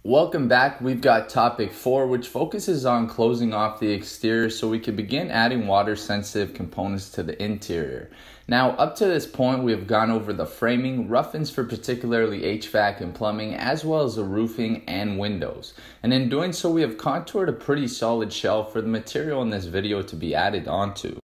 Welcome back. We've got topic 4, which focuses on closing off the exterior so we can begin adding water sensitive components to the interior. Now, up to this point, we have gone over the framing, rough-ins for particularly HVAC and plumbing, as well as the roofing and windows. And in doing so, we have contoured a pretty solid shell for the material in this video to be added onto.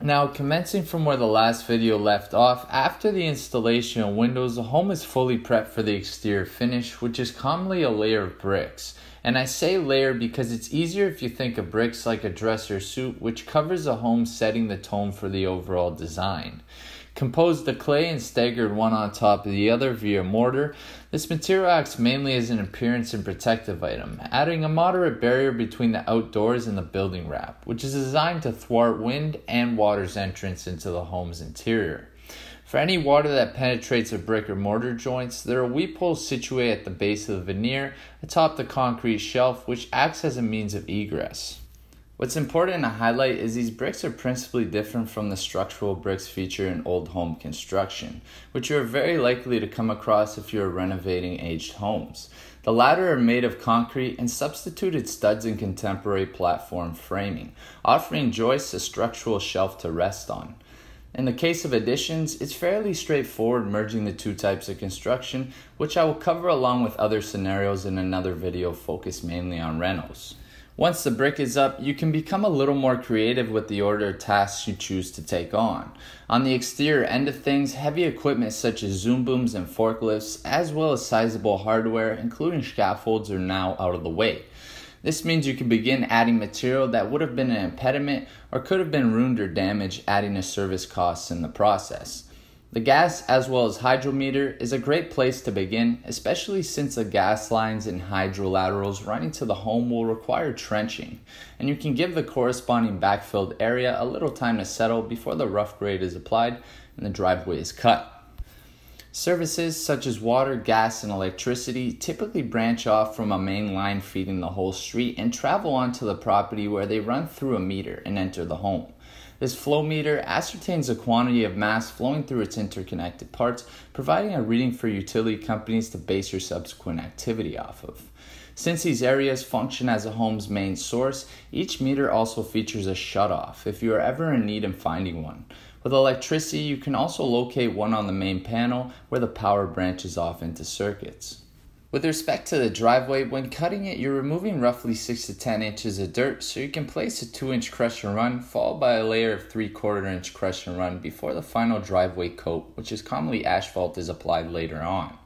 Now, commencing from where the last video left off, after the installation of windows, the home is fully prepped for the exterior finish, which is commonly a layer of bricks. And I say layer because it's easier if you think of bricks like a dresser suit, which covers the home, setting the tone for the overall design. Composed of clay and staggered one on top of the other via mortar, this material acts mainly as an appearance and protective item, adding a moderate barrier between the outdoors and the building wrap, which is designed to thwart wind and water's entrance into the home's interior. For any water that penetrates the brick or mortar joints, there are weep holes situated at the base of the veneer atop the concrete shelf, which acts as a means of egress. What's important to highlight is these bricks are principally different from the structural bricks featured in old home construction, which you are very likely to come across if you are renovating aged homes. The latter are made of concrete and substituted studs in contemporary platform framing, offering joists a structural shelf to rest on. In the case of additions, it's fairly straightforward merging the two types of construction, which I will cover along with other scenarios in another video focused mainly on renos. Once the brick is up, you can become a little more creative with the order of tasks you choose to take on. On the exterior end of things, heavy equipment such as zoom booms and forklifts, as well as sizable hardware, including scaffolds, are now out of the way. This means you can begin adding material that would have been an impediment or could have been ruined or damaged, adding to service costs in the process. The gas as well as hydrometer is a great place to begin, especially since the gas lines and hydrolaterals running to the home will require trenching, and you can give the corresponding backfilled area a little time to settle before the rough grade is applied and the driveway is cut. Services such as water, gas, and electricity typically branch off from a main line feeding the whole street and travel onto the property where they run through a meter and enter the home. This flow meter ascertains the quantity of mass flowing through its interconnected parts, providing a reading for utility companies to base your subsequent activity off of. Since these areas function as a home's main source, each meter also features a shutoff if you are ever in need of finding one. With electricity, you can also locate one on the main panel where the power branches off into circuits. With respect to the driveway, when cutting it, you're removing roughly 6 to 10 inches of dirt, so you can place a 2-inch crush and run, followed by a layer of 3/4 inch crush and run before the final driveway coat, which is commonly asphalt, is applied later on.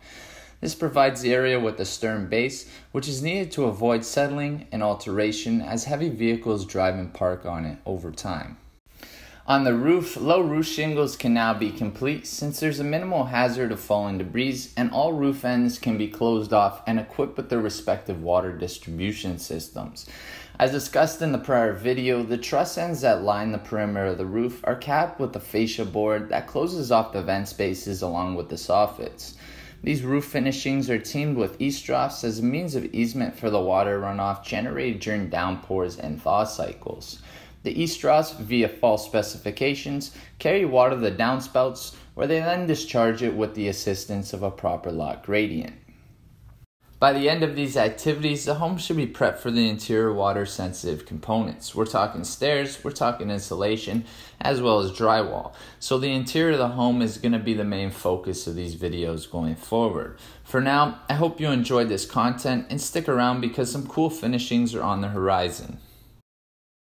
This provides the area with a stern base, which is needed to avoid settling and alteration as heavy vehicles drive and park on it over time. On the roof, low roof shingles can now be complete since there's a minimal hazard of falling debris, and all roof ends can be closed off and equipped with their respective water distribution systems. As discussed in the prior video, the truss ends that line the perimeter of the roof are capped with a fascia board that closes off the vent spaces along with the soffits. These roof finishings are teamed with east troughs as a means of easement for the water runoff generated during downpours and thaw cycles. The east troughs, via fall specifications, carry water to the downspouts, where they then discharge it with the assistance of a proper lot gradient. By the end of these activities, the home should be prepped for the interior water-sensitive components. We're talking stairs, we're talking insulation, as well as drywall. So the interior of the home is going to be the main focus of these videos going forward. For now, I hope you enjoyed this content and stick around because some cool finishings are on the horizon.